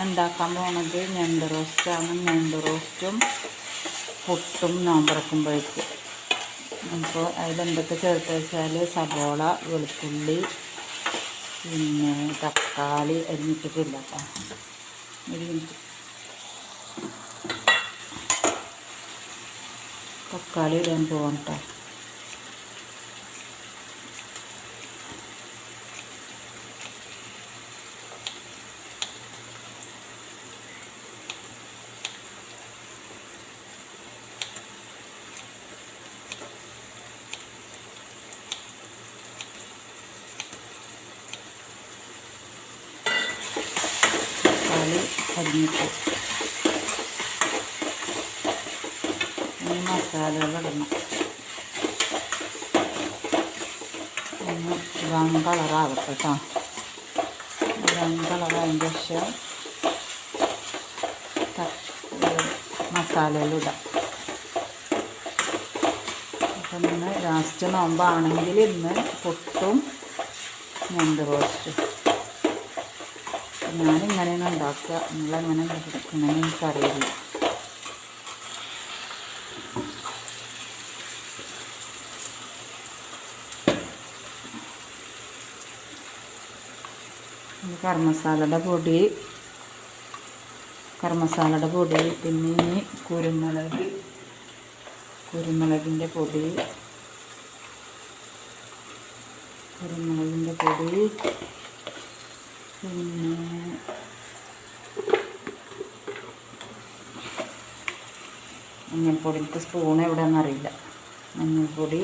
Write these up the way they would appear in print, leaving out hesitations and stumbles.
ഉണ്ടാക്കാൻ പോകുന്നത് ഞണ്ട് റോസ്റ്റാണ്. ഞണ്ട് റോസ്റ്റും പുട്ടും നോമ്പറക്കുമ്പോഴേക്ക്. അപ്പോൾ അതിലെന്തൊക്കെ ചേർത്ത് വെച്ചാൽ സവോള, വെളുത്തുള്ളി, പിന്നെ തക്കാളി അരിഞ്ഞിട്ടിട്ടില്ല കേട്ടോ. ഒരു മിനിറ്റ്. തക്കാളി ഇടാൻ പോകാം കേട്ടോ. തക്കാളി അരിഞ്ഞിട്ട് ഈ മസാലകളിടണം. ഒന്ന് ബ്രൗൺ കളറാകട്ടെ കേട്ടോ. ബ്രൗൺ കളറായതിൻ്റെ ശേഷം മസാലയിലിടാം. അപ്പം ഇന്ന് ലാസ്റ്റ് നോമ്പാണെങ്കിൽ ഇന്ന് പുട്ടും ഞണ്ട് റോസ്റ്റും. ഞാനിങ്ങനെയാണ് ഉണ്ടാക്കുക. നിങ്ങളെങ്ങനെ ഉണ്ടാക്കണമെന്ന് എനിക്കറിയില്ല. ഗരം മസാലയുടെ പൊടി, പിന്നെ കുരുമുളകിൻ്റെ പൊടി, പിന്നെ മഞ്ഞൾപ്പൊടി. എനിക്ക് സ്പൂൺ എവിടെയാണെന്നറിയില്ല. മഞ്ഞൾപ്പൊടി,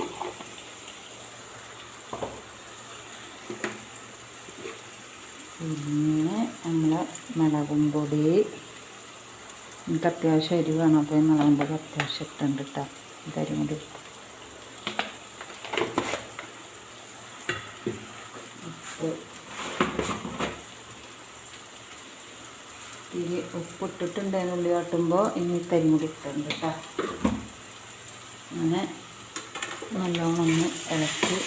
പിന്നെ നമ്മളെ മുളകും പൊടി. എനിക്ക് അത്യാവശ്യം എരിവ് വേണം, അപ്പോൾ മുളകും പൊടി അത്യാവശ്യം ഇട്ടുണ്ട് കേട്ടോ. ഇതരി കൂടി ഇത്തിരി ഉപ്പിട്ടിട്ടുണ്ടായിരുന്നു ഉള്ളി കാട്ടുമ്പോൾ. ഇനി തരി കൂടി ഇട്ടുണ്ട് കേട്ടോ. അങ്ങനെ നല്ലോണം ഒന്ന് ഇളക്കി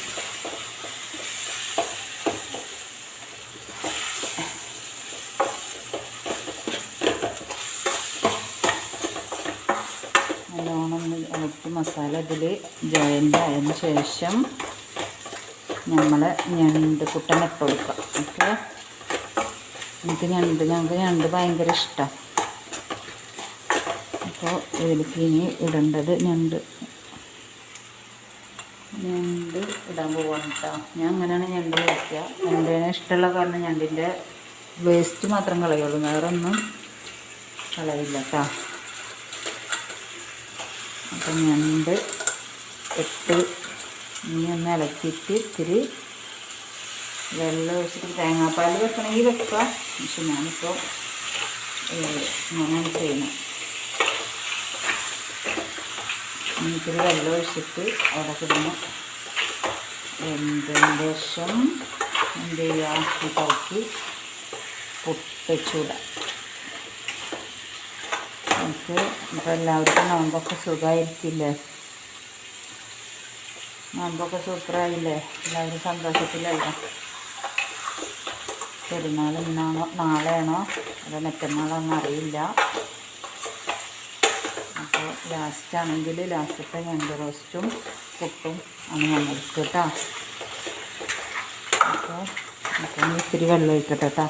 മസാല ഇതിൽ ജോയിൻ്റ് ആയതിന് ശേഷം നമ്മൾ ഞണ്ട് കുട്ടനിട്ട് കൊടുക്കാം. ഓക്കെ. ഞങ്ങൾക്ക് ഞണ്ട് ഭയങ്കര ഇഷ്ടമാണ്. അപ്പോൾ ഇതിലേക്ക് ഇനി ഇടേണ്ടത് ഞണ്ട് ഇടാൻ പോവാണ് കേട്ടോ. ഞാൻ അങ്ങനെയാണ് ഞണ്ട് വയ്ക്കുക. ഞണ്ടിനെ ഇഷ്ടമുള്ള കാരണം ഞണ്ടിൻ്റെ വേസ്റ്റ് മാത്രം കളയുള്ളൂ, വേറെ ഒന്നും കളയില്ല കേട്ടോ. അപ്പം ഞണ്ട് ഇട്ട് ഇനി ഒന്ന് ഇളക്കിയിട്ട് ഇത്തിരി വെള്ളം ഒഴിച്ചിട്ട് തേങ്ങാപ്പാൽ വെക്കണമെങ്കിൽ വെക്കാം. പക്ഷെ ഞാനിപ്പോൾ ഇങ്ങനെയാണ് ചെയ്യുന്നത്. ഇത്തിരി വെള്ളം ഒഴിച്ചിട്ട് അവിടെ കിടന്ന് വെന്തതിന് ശേഷം എന്ത് ചെയ്യുക, ഇളക്കി പൊട്ടിച്ചൂടാം. നമുക്ക് ഇപ്പോൾ എല്ലാവർക്കും നോമ്പൊക്കെ സുഖമായിരിക്കില്ലേ? നോമ്പൊക്കെ സൂപ്പറായില്ലേ? എല്ലാവരും സന്തോഷത്തിലല്ലേ? പെരുന്നാൾ ഇന്നാണോ നാളെയാണോ അതോ മറ്റന്നാളാണെന്ന് അറിയില്ല. അപ്പോൾ ലാസ്റ്റാണെങ്കിൽ ലാസ്റ്റത്തെ ഞണ്ട് റോസ്റ്റും പുട്ടും ആണ് ഞങ്ങൾക്ക് കേട്ടോ. അപ്പോൾ ഇത്തിരി വെള്ളം ഒഴിക്കട്ടെ കേട്ടോ.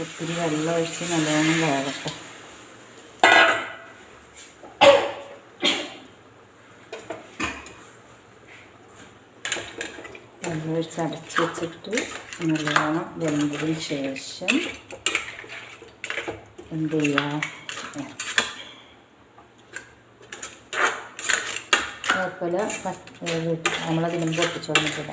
ഇത്തിരി വെള്ളം ഒഴിച്ച് നല്ലോണം വേകട്ടെ. വെള്ളം ഒഴിച്ച് അടച്ച് വെച്ചിട്ട് നല്ലോണം വെന്തതിന് ശേഷം എന്ത് ചെയ്യുക, കുഴപ്പമില്ല. നമ്മളതിനും പൊട്ടിച്ചു വന്നിട്ടില്ല.